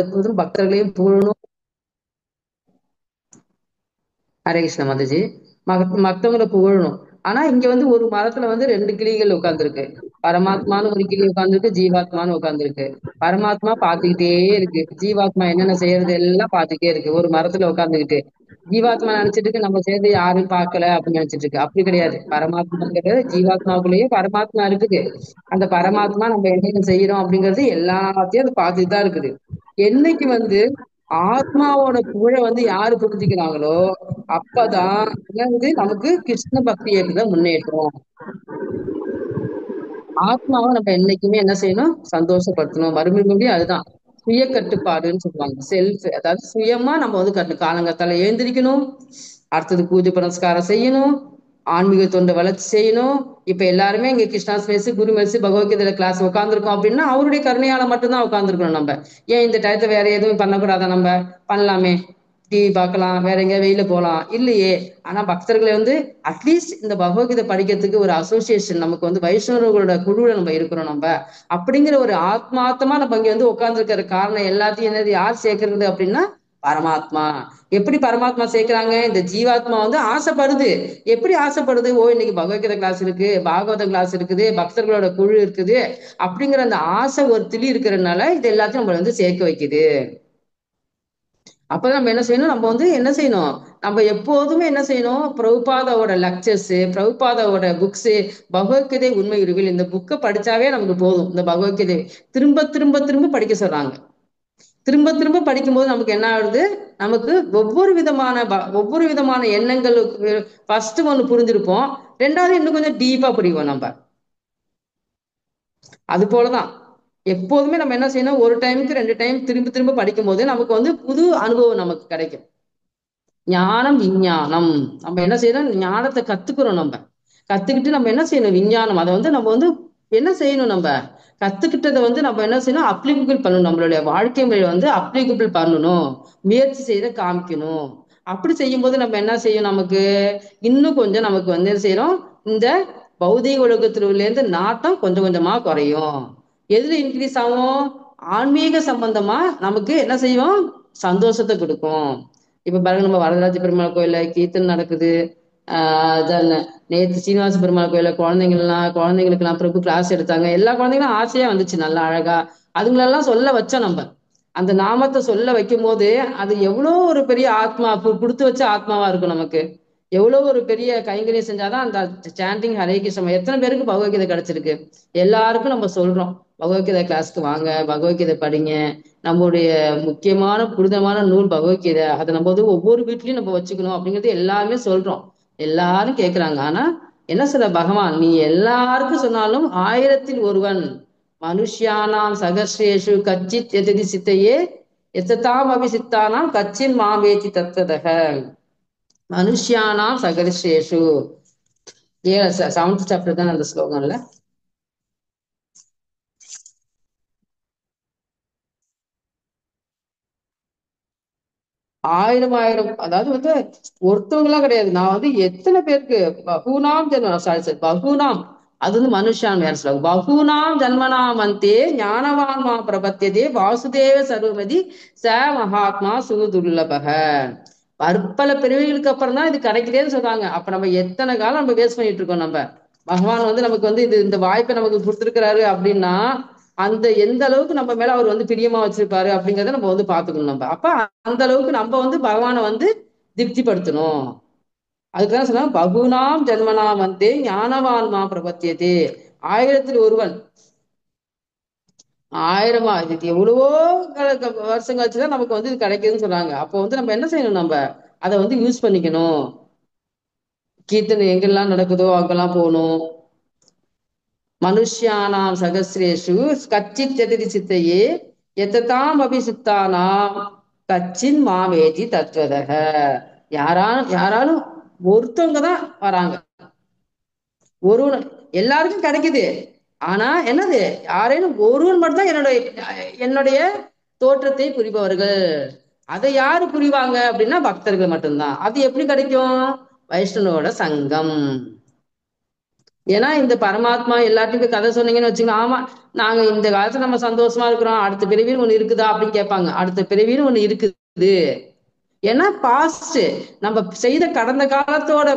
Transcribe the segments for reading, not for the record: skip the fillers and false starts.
எப்போதும் பக்தர்களையும் புகழணும். ஹரே கிருஷ்ண மாதாஜி. மத்தவங்களை புகழணும். ஆனா இங்க வந்து ஒரு மரத்துல வந்து ரெண்டு கிளிகள் உட்கார்ந்துருக்கு. பரமாத்மான்னு ஒரு கிளி உட்கார்ந்துருக்கு, ஜீவாத்மான்னு உட்கார்ந்துருக்கு. பரமாத்மா பாத்துக்கிட்டே இருக்கு, ஜீவாத்மா என்னென்ன செய்யறது எல்லாம் பாத்துக்கிட்டே இருக்கு ஒரு மரத்துல உட்கார்ந்துகிட்டு. ஜீவாத்மா நினைச்சிட்டு இருக்கு நம்ம செய்யறது யாரும் பார்க்கல அப்படின்னு நினைச்சிட்டு இருக்கு. அப்படி கிடையாது. பரமாத்மாங்கிறது ஜீவாத்மாவுக்குள்ளேயே பரமாத்மா இருக்குது. அந்த பரமாத்மா நம்ம என்னென்ன செய்யறோம் அப்படிங்கிறது எல்லாத்தையும் அது பார்த்துட்டு தான் இருக்குது. என்னைக்கு வந்து ஆத்மாவோட புகழை வந்து யாரு புரிஞ்சுக்கிறாங்களோ அப்பதான் என்னது நமக்கு கிருஷ்ண பக்தி ஏற்றத முன்னேற்றம். ஆத்மாவை நம்ம என்னைக்குமே என்ன செய்யணும், சந்தோஷப்படுத்தணும். மறுபடியும் அதுதான் சுய கட்டுப்பாடுன்னு சொல்லுவாங்க. செல்ஃப், அதாவது சுயமா நம்ம வந்து காலங்கத்தால எழுந்திரிக்கணும். அடுத்தது பூஜை புனஸ்காரம் செய்யணும். ஆன்மீக தொண்டை வளர்ச்சி செய்யணும். இப்ப எல்லாருமே இங்க கிருஷ்ணா ஸ்பேஸ் குரு மெர்சி பகவத்கீதை கிளாஸ் உட்காந்துருக்கோம் அப்படின்னா அவருடைய கருணையால மட்டும்தான் உட்காந்துருக்கணும். நம்ம ஏன் இந்த டயத்தை வேற எதுவும் பண்ணக்கூடாதா? நம்ம பண்ணலாமே. டிவி பார்க்கலாம், வேற எங்கேயா வெளியில போலாம் இல்லையே. ஆனா பக்தர்களை வந்து அட்லீஸ்ட் இந்த பகவத்கீதை படிக்கிறதுக்கு ஒரு அசோசியேஷன், நமக்கு வந்து வைஷ்ணவர்களோட குழுல நம்ம இருக்கிறோம். நம்ம அப்படிங்கிற ஒரு ஆத்மார்த்தமா நம்ம இங்க வந்து உட்கார்ந்துருக்கிற காரணம் எல்லாத்தையும் என்னது யார் சேர்க்கறது அப்படின்னா பரமாத்மா. எப்படி பரமாத்மா சேர்க்கிறாங்க? இந்த ஜீவாத்மா வந்து ஆசைப்படுது. எப்படி ஆசைப்படுது? ஓ, இன்னைக்கு பகவத்கீதை கிளாஸ் இருக்கு, பாகவத கிளாஸ் இருக்குது, பக்தர்களோட குழு இருக்குது அப்படிங்கிற அந்த ஆசை ஒரு துளி இருக்கிறதுனால இது எல்லாத்தையும் நம்மள வந்து சேர்க்க வைக்குது. அப்ப நம்ம என்ன செய்யணும், நம்ம வந்து என்ன செய்யணும், நம்ம எப்போதுமே என்ன செய்யணும், பிரபுபாதாவோட லெக்சர்ஸ், பிரபுபாதாவோட புக்ஸ், பகவத்கீதை உண்மை உருவில் இந்த புக்கை படிச்சாவே நமக்கு போதும். இந்த பகவத்கீதை திரும்ப திரும்ப திரும்ப படிக்க சொல்றாங்க. திரும்ப திரும்ப படிக்கும்போது நமக்கு என்ன ஆகுது, நமக்கு ஒவ்வொரு விதமான எண்ணங்களுக்கு ஃபர்ஸ்ட் ஒண்ணு புரிஞ்சிருப்போம், ரெண்டாவது இன்னும் கொஞ்சம் டீப்பா புரியும் நம்ம. அது போலதான் எப்போதுமே நம்ம என்ன செய்யணும், ஒரு டைமுக்கு ரெண்டு டைம் திரும்ப திரும்ப படிக்கும் போது நமக்கு வந்து புது அனுபவம் நமக்கு கிடைக்கும். ஞானம் விஞ்ஞானம். நம்ம என்ன செய்யறோம், ஞானத்தை கத்துக்கிறோம். நம்ம கத்துக்கிட்டு நம்ம என்ன செய்யணும், விஞ்ஞானம் அதை வந்து நம்ம வந்து என்ன செய்யணும், நம்ம கத்துக்கிட்டதை வந்து நம்ம என்ன செய்யணும், அப்ளிகபிள் பண்ணணும். நம்மளுடைய வாழ்க்கை முறையை வந்து அப்ளிகபிள் பண்ணணும், முயற்சி செய்த காமிக்கணும். அப்படி செய்யும் போது நம்ம என்ன செய்யும், நமக்கு இன்னும் கொஞ்சம் நமக்கு வந்து என்ன செய்யறோம், இந்த பௌதிக உலகத்துல இருந்து நாட்டம் கொஞ்சம் கொஞ்சமா குறையும். எதுல இன்க்ரீஸ் ஆகும், ஆன்மீக சம்பந்தமா நமக்கு என்ன செய்வோம், சந்தோஷத்தை கொடுக்கும். இப்ப பாருங்க, நம்ம வரதராஜ பெருமாள் கோயில்ல கீர்த்தனை நடக்குது. அதான் நேத்து சீனிவாச பெருமாள் கோயில்ல குழந்தைங்களுக்கு எல்லாம் பிரபு கிளாஸ் எடுத்தாங்க. எல்லா குழந்தைங்களும் ஆசையா வந்துச்சு, நல்லா அழகா. அதுங்களெல்லாம் சொல்ல வச்சோம் நம்ம. அந்த நாமத்தை சொல்ல வைக்கும் போது அது எவ்வளோ ஒரு பெரிய ஆத்மா கொடுத்து வச்ச ஆத்மாவா இருக்கும் நமக்கு. எவ்வளவு ஒரு பெரிய கைங்கரியம் செஞ்சாதான் அந்த சாண்டிங் ஹரே கிருஷ்ணம் எத்தனை பேருக்கு பகவத்கீதை கிடைச்சிருக்கு. எல்லாருக்கும் நம்ம சொல்றோம், பகவத்கீதை கிளாஸ்க்கு வாங்க, பகவத்கீதை படிங்க. நம்மளுடைய முக்கியமான புனிதமான நூல் பகவத்கீதை, அதை நம்ம வந்து ஒவ்வொரு வீட்லயும் நம்ம வச்சுக்கணும் அப்படிங்கிறது எல்லாருமே சொல்றோம். எல்லாரும் கேட்கிறாங்க. ஆனா என்ன சொல்ற பகவான், நீ எல்லாருக்கும் சொன்னாலும் ஆயிரத்தில் ஒருவன், மனுஷியானாம் சகஸ்ரேஷு கச்சித் எதிரி சித்தையே எத்ததாம் அபிசித்தானாம் கச்சின் மாவேதி தத்ததக. மனுஷியானாம் சகரிஷேஷு. செவன்த் சாப்டர் தான் அந்த ஸ்லோகம்ல. ஆயிரம் ஆயிரம், அதாவது வந்து ஒருத்தவங்களாம் கிடையாது. நான் வந்து எத்தனை பேருக்கு பகுனாம் ஜென்ம சாரி சார் பகுனாம், அது வந்து மனுஷான் வேற சொல்லுவாங்க. பகுனாம் ஜன்மனாம் அந்தே ஞானவான் மா பிரபத்தியதே வாசுதேவ சர்வமதி ச மகாத்மா சுதுர்லபக. பற்பல பிறவிகளுக்கு அப்புறம் தான் இது கிடைக்குதேன்னு சொல்றாங்க. அப்ப நம்ம எத்தனை காலம் நம்ம வேஸ்ட் பண்ணிட்டு இருக்கோம். நம்ம பகவான் வந்து நமக்கு வந்து இந்த வாய்ப்பை நமக்கு கொடுத்துருக்கிறாரு அப்படின்னா அந்த எந்த அளவுக்கு நம்ம மேல அவர் வந்து பிரியமா வச்சிருப்பாரு அப்படிங்கிறத நம்ம வந்து பாத்துக்கணும். நம்ம அப்ப அந்த அளவுக்கு நம்ம வந்து பகவானை வந்து திருப்திப்படுத்தணும். அதுக்குதான் சொன்னா பகுனாம் ஜென்மனாம் வந்து ஞானவான்மா பிரபத்தியதே. ஆயிரத்தில் ஒருவன், ஆயிரமா இது எவ்வளவோ வருஷம் கழிச்சுதான் நமக்கு வந்து இது கிடைக்குதுன்னு சொல்றாங்க. அப்போ வந்து நம்ம என்ன செய்யணும், நம்ம அதை வந்து யூஸ் பண்ணிக்கணும். கீர்த்தனை எங்கெல்லாம் நடக்குதோ அங்கெல்லாம் போகணும். மனுஷ்யானாம் சகசிரேஷு கச்சித் எதிரி சித்தையே எத்ததாம் அபிசித்தானாம் கச்சின் மாவேதி தத்வதக. யாராலும் யாராலும் ஒருத்தவங்க தான் வராங்க. ஒருவன் எல்லாருக்கும் கிடைக்குது. ஆனா என்னது, யாரேனும் ஒருவன் மட்டும்தான் என்னுடைய என்னுடைய தோற்றத்தை புரிபவர்கள். அதை யாரு புரிவாங்க அப்படின்னா பக்தர்கள் மட்டும்தான். அது எப்படி கிடைக்கும், வைஷ்ணவோட சங்கம். ஏன்னா இந்த பரமாத்மா எல்லாத்துக்கும் கதை சொன்னீங்கன்னு வச்சுக்கோங்க, ஆமா நாங்க இந்த காலத்துல நம்ம சந்தோஷமா இருக்கிறோம், அடுத்த பிறவின்னு ஒண்ணு இருக்குதா அப்படின்னு கேட்பாங்க. அடுத்த பிறவின்னு ஒண்ணு இருக்குது. ஏன்னா பாஸ்ட் நம்ம செய்த கடந்த காலத்தோட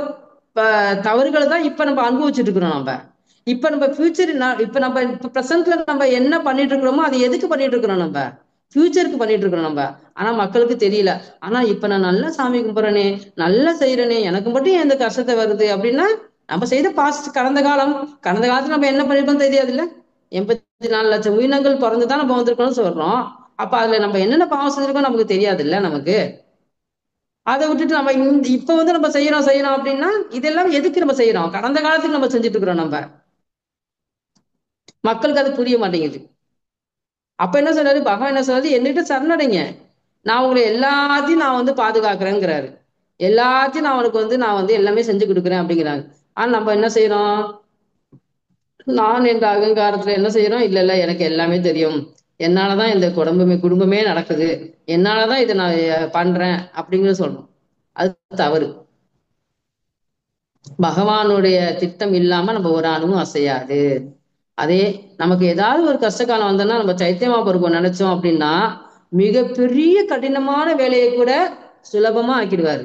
தவறுகளை தான் இப்ப நம்ம அனுபவிச்சுட்டு இருக்கிறோம். நம்ம இப்ப நம்ம ஃபியூச்சர், இப்ப நம்ம இப்ப பிரசன்ட்ல நம்ம என்ன பண்ணிட்டு இருக்கிறோமோ அது எதுக்கு பண்ணிட்டு இருக்கிறோம்? நம்ம ஃபியூச்சருக்கு பண்ணிட்டு இருக்கிறோம் நம்ம. ஆனா மக்களுக்கு தெரியல. ஆனா இப்ப நான் நல்லா சாமி கும்பிட்றேனே, நல்லா செய்யறேனே, எனக்கு மட்டும் ஏன் இந்த கஷ்டத்தை வருது அப்படின்னா, நம்ம செய்த பாஸ்ட் கடந்த காலம். கடந்த காலத்துல நம்ம என்ன பண்ணிருக்கோம் தெரியாது இல்ல. 84 லட்சம் உயிரினங்கள் பிறந்துதான் நம்ம வந்திருக்கோம்னு சொல்றோம். அப்ப அதுல நம்ம என்னென்ன பாவம் செஞ்சிருக்கோம் நமக்கு தெரியாது இல்ல நமக்கு. அதை விட்டுட்டு நம்ம இப்ப வந்து நம்ம செய்யறோம் செய்யறோம் அப்படின்னா, இதெல்லாம் எதுக்கு நம்ம செய்யறோம்? கடந்த காலத்துக்கு நம்ம செஞ்சுட்டு இருக்கிறோம் நம்ம. மக்களுக்கு அது புரிய மாட்டேங்குது. அப்ப என்ன சொல்றாரு பகவான்? என்ன சொல்றாரு? என்னிட்ட சரணடைங்க, நான் உங்களை எல்லாத்தையும் நான் வந்து பாதுகாக்கிறேங்கிறாரு. எல்லாத்தையும் நான் உனக்கு வந்து நான் வந்து எல்லாமே செஞ்சு கொடுக்குறேன் அப்படிங்கிறாங்க. ஆனா நம்ம என்ன செய்யறோம்? நான் என்ற அகங்காரத்துல என்ன செய்யறோம்? இல்ல இல்ல எனக்கு எல்லாமே தெரியும், என்னாலதான் இந்த குடும்பமே நடக்குது, என்னாலதான் இதை நான் பண்றேன் அப்படிங்கிற சொல்றோம். அது தவறு. பகவானுடைய திட்டம் இல்லாம நம்ம ஒரு அணுவும் அசையாது. அதே நமக்கு ஏதாவது ஒரு கஷ்ட காலம் வந்தோம்னா நம்ம சைத்தியமா பொறுப்போம் நினைச்சோம் அப்படின்னா, மிகப்பெரிய கடினமான வேலையை கூட சுலபமா ஆக்கிடுவாரு.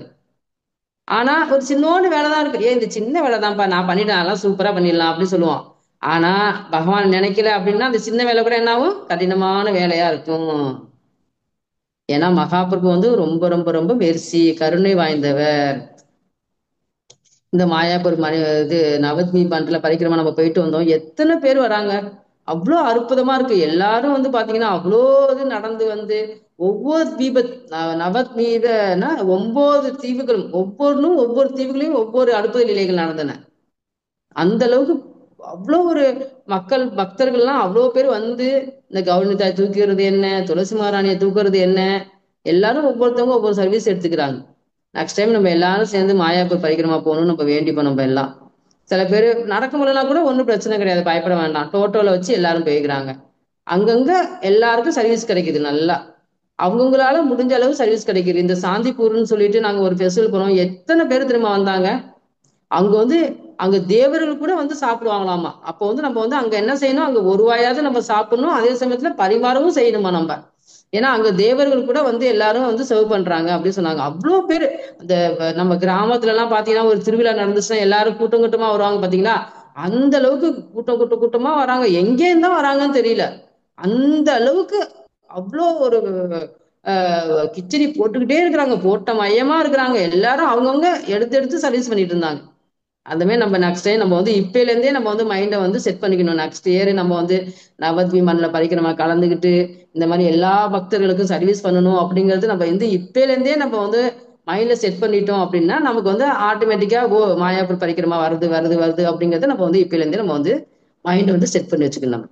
ஆனா ஒரு சின்னோண்டு வேலைதான் இருக்கு, ஏன் இந்த சின்ன வேலை தான்ப்பா நான் பண்ணிட்டேன், அதெல்லாம் சூப்பரா பண்ணிடலாம் அப்படின்னு சொல்லுவோம். ஆனா பகவான் நினைக்கல அப்படின்னா அந்த சின்ன வேலை கூட என்னாகும்? கடினமான வேலையா இருக்கும். ஏன்னா மகாபிரபு வந்து ரொம்ப ரொம்ப ரொம்ப மெர்சி, கருணை வாய்ந்தவர். இந்த மாயாப்பூர் இது நவத்மி பண்றல பரிக்கிரமா நம்ம போயிட்டு வந்தோம், எத்தனை பேர் வராங்க. அவ்வளோ அற்புதமா இருக்கு. எல்லாரும் வந்து பாத்தீங்கன்னா அவ்வளோ இது நடந்து வந்து ஒவ்வொரு நவத்மீதனா 9 தீவுகளும், ஒவ்வொன்றும் ஒவ்வொரு தீவுகளையும் ஒவ்வொரு அற்புத நிலைகள் நடந்தன. அந்த அளவுக்கு அவ்வளோ ஒரு மக்கள் பக்தர்கள்லாம் அவ்வளோ பேர் வந்து இந்த கௌரவத்தாய் தூக்கிறது என்ன, துளசி மகாராணியை தூக்குறது என்ன, எல்லாரும் ஒவ்வொருத்தவங்க ஒவ்வொரு சர்வீஸ் எடுத்துக்கிறாங்க. நெக்ஸ்ட் டைம் நம்ம எல்லாரும் சேர்ந்து மாயாப்பூர் பரிக்கிரமா போகணும்னு நம்ம வேண்டிப்போம். நம்ம எல்லாம் சில பேர் நடக்க முடியலனா கூட ஒன்றும் பிரச்சனை கிடையாது, பயப்பட வேண்டாம், டோட்டோல வச்சு எல்லாரும் போய்க்கிறாங்க. அங்கங்க எல்லாருக்கும் சர்வீஸ் கிடைக்குது நல்லா. அவங்கவுங்களால முடிஞ்ச அளவு சர்வீஸ் கிடைக்குது. இந்த சாந்திப்பூர்னு சொல்லிட்டு நாங்க ஒரு ஃபெஸ்டிவல் போனோம், எத்தனை பேர் திரும்ப வந்தாங்க. அங்க வந்து அங்க தேவர்கள் கூட வந்து சாப்பிடுவாங்களாமா. அப்போ வந்து நம்ம வந்து அங்க என்ன செய்யணும்? அங்க ஒரு வாயாவது நம்ம சாப்பிடணும், அதே சமயத்துல பரிமாறவும் செய்யணுமா நம்ம. ஏன்னா அங்க தேவர்கள் கூட வந்து எல்லாரும் வந்து சர்வ் பண்றாங்க அப்படின்னு சொன்னாங்க. அவ்வளோ பேரு. அந்த நம்ம கிராமத்துல எல்லாம் பாத்தீங்கன்னா ஒரு திருவிழா நடந்துச்சுன்னா எல்லாரும் கூட்டம் கூட்டமா வருவாங்க பாத்தீங்களா? அந்த அளவுக்கு கூட்டமா வராங்க. எங்கே இருந்தா வராங்கன்னு தெரியல. அந்த அளவுக்கு அவ்வளோ ஒரு கிச்சடி போட்டுக்கிட்டே இருக்கிறாங்க, போட்ட மையமா இருக்கிறாங்க. எல்லாரும் அவங்கவுங்க எடுத்து எடுத்து சர்வீஸ் பண்ணிட்டு இருந்தாங்க. அந்த மாதிரி நம்ம நெக்ஸ்ட் டைம் நம்ம வந்து இப்பையில இருந்தே நம்ம வந்து மைண்டை வந்து செட் பண்ணிக்கணும். நெக்ஸ்ட் இயர் நம்ம வந்து நவத்விமன்ல பரிக்கிரமா கலந்துக்கிட்டு இந்த மாதிரி எல்லா பக்தர்களுக்கும் சர்வீஸ் பண்ணணும் அப்படிங்கிறது நம்ம வந்து இப்பையில இருந்தே நம்ம வந்து மைண்ட்ல செட் பண்ணிட்டோம் அப்படின்னா நமக்கு வந்து ஆட்டோமேட்டிக்கா ஓ மாயாப்பூர் பரிக்கிரமா வருது வருது வருது அப்படிங்கறத நம்ம வந்து இப்பையில இருந்தே நம்ம வந்து மைண்ட் வந்து செட் பண்ணி வச்சுக்கணும்.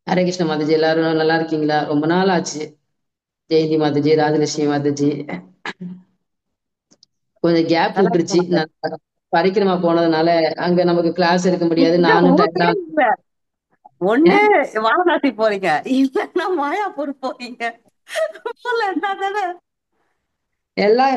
ஹரே கிருஷ்ண மாதாஜி, எல்லாரும் நல்லா இருக்கீங்களா? ரொம்ப நாள் ஆச்சு. ஜெயந்தி மாதாஜி, ராஜலட்சுமி மாதாஜி. கொஞ்சம் கேப் நல்லா விட்டுருச்சு, இருக்கும். நான் பரிக்கிரமா போனதுனால அங்க நமக்கு கிளாஸ் எடுக்க முடியாது, இல்ல நானும் ஊரே டயர்டா. இல்ல. ஒண்ணு வாரணாசி போறீங்க, இல்லன்னா மாயாப்பூர் போறீங்க. ஊர்ல இருந்தா தானே எல்லாம்